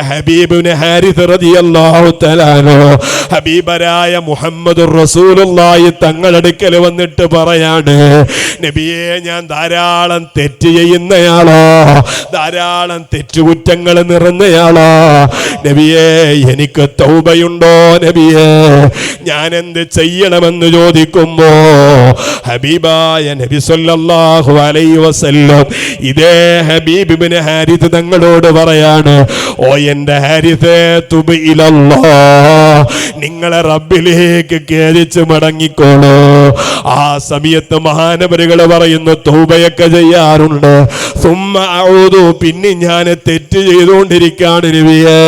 ഹബീബിബ്നു ഹാരിസ് റളിയല്ലാഹു തആല അൻഹു ഹബീബരായ മുഹമ്മദുർ റസൂലുള്ളാഹി തങ്ങളടുക്കൽ വന്നിട്ട് പറയാണ്, നബിയെ ഞാൻ ധാരാളം തെറ്റ് ചെയ്യുന്നയാളോ, ധാരാളം തെറ്റുകുറ്റങ്ങൾ നിറഞ്ഞയാളോ നബിയെ, എനിക്ക് തൗബയുണ്ടോ നബിയെ, ഞാൻ എന്ത് ചെയ്യണമെന്ന് ചോദിക്കുമ്പോ ഹബീബായ നബി സല്ലല്ലാഹു അലൈഹി വസല്ലം ഇതേ ഹബീബ് ഇബ്നു ഹാരിസ് തങ്ങളോട് പറയാണ്, ഓ എൻ്റെ ഹാരിസേ, തുബ് ഇലല്ലാഹ്, നിങ്ങളെ റബ്ബിലേക്ക് ഖേദിച്ച് മടങ്ങിക്കോളൂ. ആ സമയത്ത് മഹാനവരുകൾ പറയുന്നു, തൗബയൊക്കെ ചെയ്യാറുണ്ട്, സുമ്മ അഊദു, പിന്നെ ഞാൻ തെറ്റ് ചെയ്തുകൊണ്ടിരിക്കുകയാണ് നബിയേ,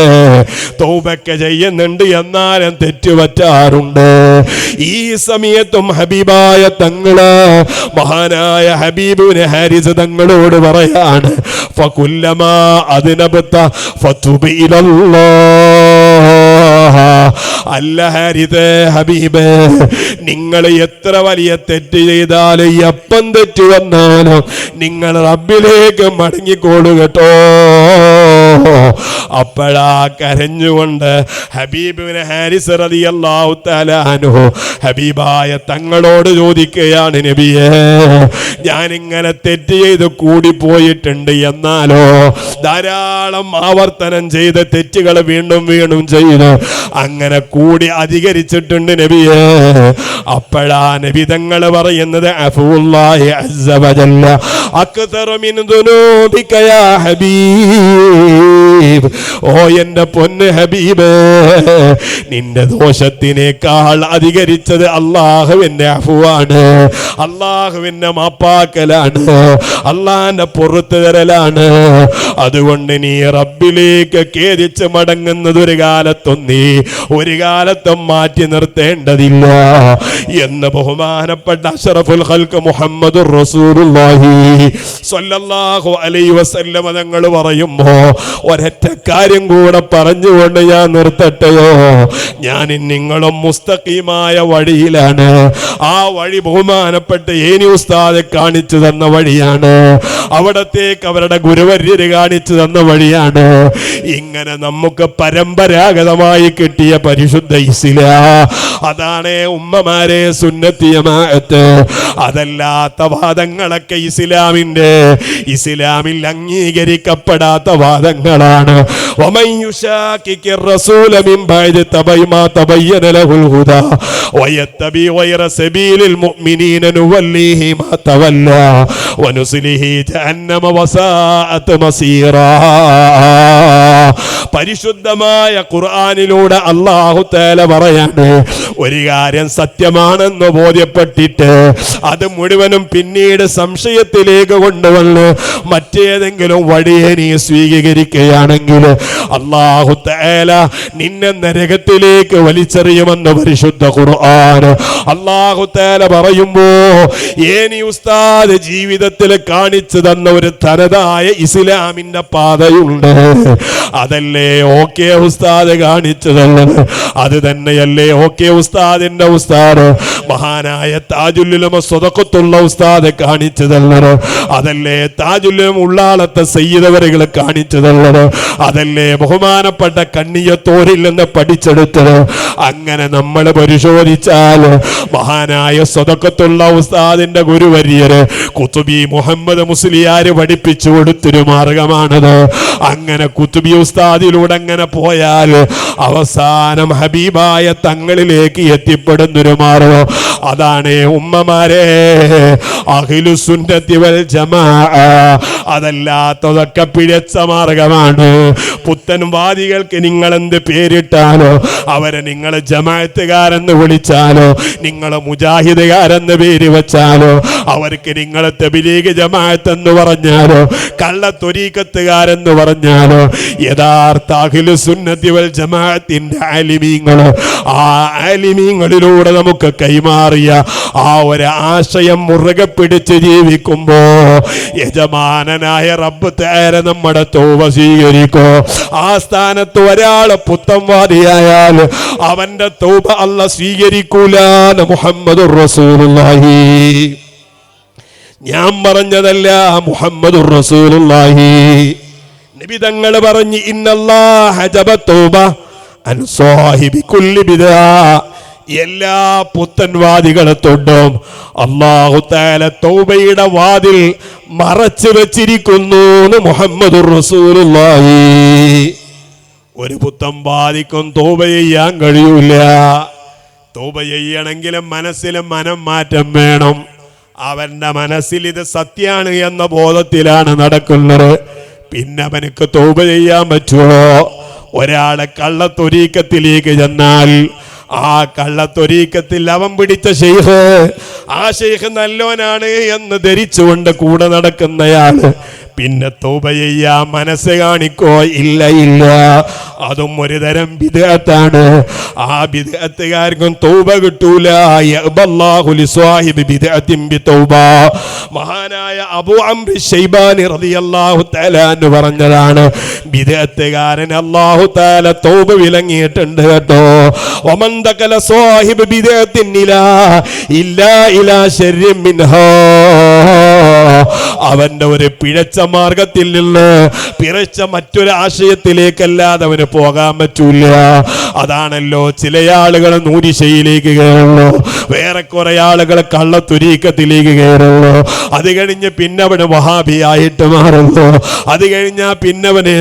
തൗബയൊക്കെ ചെയ്യുന്നുണ്ട്, എന്നാലും തെറ്റ് പറ്റാറുണ്ട്. ഈ സമയത്തും ഹബീബായ തങ്ങള് മഹാനായ ഹബീബ് ഇബ്നു ഹാരിസ് തങ്ങളോട് പറയാണ്, ഫകുല്ലമാ അദ്നബത ഫതുബ് ഇലല്ലാഹ്. അല്ല ഹാരിസേ, ഹബീബേ, നിങ്ങൾ എത്ര വലിയ തെറ്റ് ചെയ്താലും എപ്പം തെറ്റ് വന്നാലും നിങ്ങൾ റബ്ബിലേക്ക് മടങ്ങിക്കോളൂ കേട്ടോ. അപ്പോഴാ കരഞ്ഞുകൊണ്ട് ഹബീബ് ഇബ്നു ഹാരിസ് റളിയല്ലാഹു തആല അൻഹു ഹബീബായ തങ്ങളോട് ചോദിക്കുകയാണ്, നബിയേ, ഞാനിങ്ങനെ തെറ്റ് ചെയ്ത് കൂടിപ്പോയിട്ടുണ്ട്, എന്നാലോ ധാരാളം ആവർത്തനം ചെയ്ത തെറ്റുകൾ വീണ്ടും വീണ്ടും ചെയ്ത് അങ്ങനെ കൂടി അധികരിച്ചിട്ടുണ്ട് നബിയേ. അപ്പോഴാ നബി തങ്ങൾ പറയുന്നത്, അഫൂല്ലാഹി അസ്സ വജല്ല അക്തറ മിൻ ദുനൂബിക യാ ഹബീബ്. ഓ എൻ്റെ പൊന്ന് ഹബീബേ, നിന്റെ ദോഷത്തിനേക്കാൾ അധികരിച്ചത് അല്ലാഹുവിന്റെ അഫുവാണ്, അല്ലാഹുവിന്റെ മാപ്പാക്കലാണ്, അല്ലാഹുവിന്റെ പുറത്തു തരലാണ്. അതുകൊണ്ട് നീ റബ്ബിലേക്ക് ഖേദിച്ച് മടങ്ങുന്നത് ഒരു കാലത്തും മാറ്റി നിർത്തേണ്ടതില്ല എന്ന് ബഹുമാനപ്പെട്ട അഷ്റഫുൽ ഖൽഖ് മുഹമ്മദുർ റസൂലുള്ളാഹി സ്വല്ലല്ലാഹു അലൈഹി വസല്ലം തങ്ങൾ പറയുമ്പോ ഒരൊറ്റ കാര്യം കൂടെ പറഞ്ഞുകൊണ്ട് ഞാൻ നിർത്തട്ടെയോ. ഞാൻ നിങ്ങളും മുസ്തഖീമായ വഴിയിലാണ്. ആ വഴി ബഹുമാനപ്പെട്ട ഏനി ഉസ്താദ് കാണിച്ചു തന്ന വഴിയാണ്, അവിടത്തേക്ക് അവരുടെ ഗുരുവര്യര് കാണിച്ചു തന്ന വഴിയാണ്. ഇങ്ങനെ നമുക്ക് പരമ്പരാഗതമായി കിട്ടിയ പരിശുദ്ധ ഇസ്ലാം, അതാണ് ഉമ്മമാരെ സുന്നത്തി ജമാഅത്ത്. അതല്ലാത്ത വാദങ്ങളൊക്കെ ഇസ്ലാമിൽ അംഗീകരിക്കപ്പെടാത്ത വാദങ്ങളാണ്. വമൻ യുശാഖിഖിർ റസൂല മിൻ ബഅദി മാ തബയ്യന ലഹുൽ ഹുദാ വയത്തബി ഗൈറ സബീലിൽ മുഅ്മിനീന നുവല്ലിഹി മാ തവല്ലാ വനുസ്ലിഹി ജഹന്നമ വസാഅത് മസീറാ. പരിശുദ്ധമായ ഖുർആനിലൂടെ അല്ലാഹു തആല പറയാണ്, ഒരു കാര്യം സത്യമാണെന്ന് ബോധ്യപ്പെട്ടിട്ട് അത് മുഴുവനും പിന്നീട് സംശയത്തിലേക്ക് കൊണ്ടുവന്ന് മറ്റേതെങ്കിലും വഴിയെ നീ സ്വീകരിക്കുകയാണെങ്കിൽ അല്ലാഹു തആല നിന്നെ നരകത്തിലേക്ക് വലിച്ചെറിയുമെന്ന് പരിശുദ്ധ ഖുർആൻ. അല്ലാഹു തആല പറയുമ്പോ ഏനി ഉസ്താദ് ജീവിതത്തിൽ കാണിച്ചു തന്ന ഒരു തനതായ ഇസ്ലാമിന്റെ പാതയുണ്ട്. അതല്ലേ ഓക്കെ ഉസ്താദ് കാണിച്ചു തന്നത്? അത് തന്നെയല്ലേ ഓക്കെ ഉസ്താദിന്റെ ഉസ്താദ് മഹാനായ താജുൽ ഉലമ സ്വതഖത്തുള്ള ഉസ്താദ് കാണിച്ചു തന്നത്? അതല്ലേ താജുൽ ഉലമ ഉള്ളാളത്തെ സയ്യിദവറുകൾ കാണിച്ചു തന്നത്? അതല്ലേ ബഹുമാനപ്പെട്ട കണ്ണിയത്തോരിൽ നിന്ന് പഠിച്ചെടുത്തത്? അങ്ങനെ നമ്മൾ പരിശോധിച്ചാൽ മഹാനായ സ്വതഖത്തുള്ള ഉസ്താദിന്റെ ഗുരുവര്യര് കുത്തുബി മുഹമ്മദ് മുസ്ലിയാർ പഠിപ്പിച്ചു കൊടുത്തൊരു മാർഗമാണത്. അങ്ങനെ കുത്തുബി ഉസ്താദിലൂടെ അങ്ങനെ പോയാൽ അവസാനം ഹബീബായ തങ്ങളിലേക്ക് എത്തിപ്പെടുന്നൊരു മാർഗം. അതാണ് ഉമ്മമാരെ അഹ്ലുസുന്നത്തി വൽ ജമാഅ. അതല്ലാത്തതൊക്കെ പിഴച്ച മാർഗമാണ്. പുത്തൻവാദികൾക്ക് നിങ്ങൾ എന്ത് പേരിട്ടാലോ, അവരെ നിങ്ങൾ ജമാഅത്തുകാരെന്ന് വിളിച്ചാലോ, നിങ്ങൾ മുജാഹിദുകാരെന്ന് പേര് വെച്ചാലോ, അവർക്ക് നിങ്ങൾ തബ്ലീഗ് ജമാഅത്ത് എന്ന് പറഞ്ഞാലോ, കള്ള ത്വരീഖത്തുകാരെന്ന് പറഞ്ഞാലോ, യഥാർത്ഥ അഹ്ലുസുന്നത്തി വൽ ജമാഅത്തിന്റെ ആലിമീങ്ങൾ, ആ ആലിമീങ്ങളിലൂടെ നമുക്ക് കൈമാറിയ ആ ഒരു ആശയം മുറുകെ പിടിച്ച് ജീവിക്കുമ്പോ യജമാനനായ റബ്ബ് തആല നമ്മുടെ തൗബ സ്വീകരിക്കോ. ആ സ്ഥാനത്ത് ഒരാൾ പുത്തൻവാദിയായാൽ അവന്റെ തൗബ അല്ലാഹ് സ്വീകരിക്കൂല. മുഹമ്മദുർ റസൂലുള്ളാഹി, ഞാൻ പറഞ്ഞതല്ല, മുഹമ്മദുർ റസൂലുള്ളാഹി. നബി തങ്ങൾ പറഞ്ഞു ഇന്നല്ലാഹ ഹജബ തൗബ അൻ സാഹിബി കുല്ലി ബിദ്അ, എല്ലാ പുത്തൻവാദികളെ തൊട്ടും അല്ലാഹു തആല തൗബയുടെ വാതിൽ മറച്ചു വെച്ചിരിക്കുന്നു എന്ന് മുഹമ്മദുർ റസൂലുള്ളാഹി. ഒരു പുത്തൻവാദിക്കും തൗബ ചെയ്യാൻ കഴിയൂല. തൗബ ചെയ്യണമെങ്കിൽ മനസ്സിൽ മനം മാറ്റം വേണം. അവന്റെ മനസ്സിൽ ഇത് സത്യാണ് എന്ന ബോധത്തിലാണ് നടക്കുന്നത്. പിന്നെ അവനക്ക് തൗബ ചെയ്യാൻ പറ്റുമോ? ഒരാളെ കള്ളത്തൊരീക്കത്തിലേക്ക് ചെന്നാൽ ആ കള്ളത്തൊരീക്കത്തിൽ അവൻ പിടിച്ച ശൈഖ്, ആ ശൈഖ് നല്ലോനാണ് എന്ന് ധരിച്ചുകൊണ്ട് കൂടെ നടക്കുന്നയാള് പിന്നെ തൗബ ചെയ്യാൻ മനസ്സ് കാണിക്കോ? ഇല്ല ഇല്ല. അതും ഒരു തരം ബിദ്അത്താണ്. ആ ബിദ്അത്തുകാർക്കും തൗബ കിട്ടൂല. യഅബല്ലാഹു ലിസ്വാഹിബി ബിദ്അത്തിൻ ബിതൗബ. മഹാനായ അബൂ അംർ ശൈബാനി റളിയല്ലാഹു തആല അൻഹു പറഞ്ഞതാണ്, ബിദ്അത്തുകാരൻ അല്ലാഹു തആല തൗബ വിലങ്ങിയിട്ടുണ്ട് കേട്ടോ. വമൻ ദഖല സ്വാഹിബ ബിദ്അത്തിൻ ഇല്ലാ ഇലാ ശർരിൻ മിൻഹാ, അവന്റെ ഒരു പിഴച്ച മാർഗത്തിൽ നിന്ന് പിഴച്ച മറ്റൊരു ആശയത്തിലേക്കല്ലാതെ അവന് പോകാൻ പറ്റൂല. അതാണല്ലോ ചില ആളുകൾ നൂരിശയിലേക്ക് കയറുള്ളൂ, വേറെ കുറെ ആളുകൾ കള്ളത്തുരീക്കത്തിലേക്ക് കയറുള്ളൂ. അത് കഴിഞ്ഞ് പിന്നെ അവന് വഹാബിയായിട്ട് മാറുള്ളൂ. അത് കഴിഞ്ഞാൽ പിന്നെ അവന്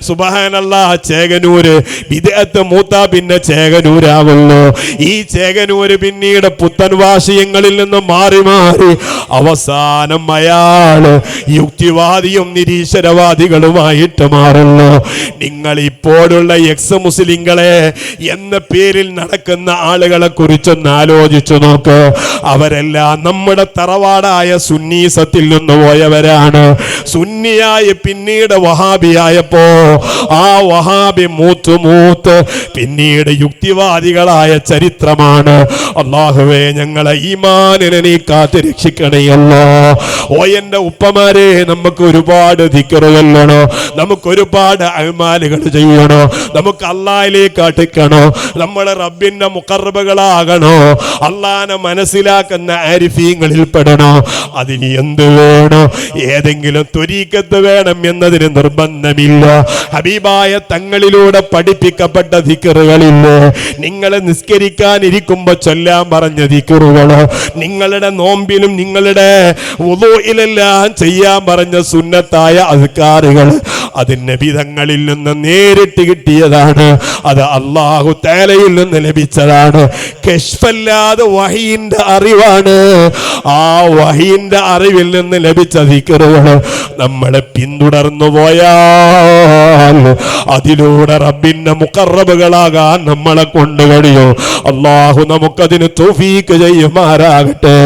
സുബ്ഹാനല്ലാഹ് ചേകനൂര് ബിദ്അത്ത് മൂത്താ പിന്നെ ചേകനൂരാവുള്ളൂ. ഈ ചേകനൂര് പിന്നീട് പുത്തൻവാശയങ്ങളിൽ നിന്ന് മാറി മാറി അവസാനം അയാള് യുക്തിവാദിയും നിരീശ്വരവാദികളുമായിട്ട് മാറുന്നു. നിങ്ങൾ ഇപ്പോഴുള്ള എക്സ് മുസ്ലിങ്ങളെ എന്ന പേരിൽ നടക്കുന്ന ആളുകളെ കുറിച്ചൊന്ന് ആലോചിച്ചു നോക്ക്. അവരെല്ലാം നമ്മുടെ തറവാടായ സുന്നീസത്തിൽ നിന്ന് പോയവരാണ്. സുന്നിയായി പിന്നീട് വഹാബിയായപ്പോ ആ വഹാബി മൂത്ത് പിന്നീട് യുക്തിവാദികളായ ചരിത്രമാണ്. അല്ലാഹുവേ, ഞങ്ങളെ ഈമാനിനെ നീ കാത്ത് രക്ഷിക്കണയല്ലോ. ഓ എന്റെ ഉപ്പമാരെ, നമുക്ക് ഒരുപാട് ദിക്റ് ചൊല്ലണോ, നമുക്ക് ഒരുപാട് അഅ്മാലുകൾ ചെയ്യണോ, നമുക്ക് അല്ലാഹുവിലേക്ക് അടുക്കണോ, നമ്മൾ റബ്ബിന്റെ മുഖർബകളാകണോ, അല്ലാഹനെ മനസ്സിലാക്കുന്ന ആരിഫീങ്ങളിൽ പെടണോ. അതിന് എന്ത് വേണോ? ഏതെങ്കിലും ത്വരീക്കത്ത് വേണം എന്നതിന് നിർബന്ധമില്ല. ഹബീബായ തങ്ങളിലൂടെ പഠിപ്പിക്കപ്പെട്ട ദിക്റുകളില്ലേ? നിങ്ങൾ നിസ്കരിക്കാനിരിക്കുമ്പോ ചൊല്ലാൻ പറഞ്ഞ ദിക്റുകളോ, നിങ്ങളുടെ നോമ്പിലും നിങ്ങളുടെ വുളൂഇലെല്ലാം ചെയ്യാൻ പറഞ്ഞ സുന്നത്തായ അസ്കാറുകൾ, അത് നബി തങ്ങളിൽ നിന്ന് നേരിട്ട് കിട്ടിയതാണ്. അത് അല്ലാഹു തആലയിൽ നിന്ന് ലഭിച്ചതാണ്. കശ്ഫല്ലാതെ വഹീന്റെ അറിവാണ്. ആ വഹീന്റെ അറിവിൽ നിന്ന് ലഭിച്ച ദിക്റുകൾ നമ്മൾ പിന്തുടർന്നു പോയാൽ അതിലൂടെ റബ്ബിന്റെ മുഖറബുകളാകാൻ നമ്മളെ കൊണ്ട് കഴിയും. അല്ലാഹു നമുക്കതിന് തൗഫീഖ് ചെയ്യുമാറാകട്ടെ.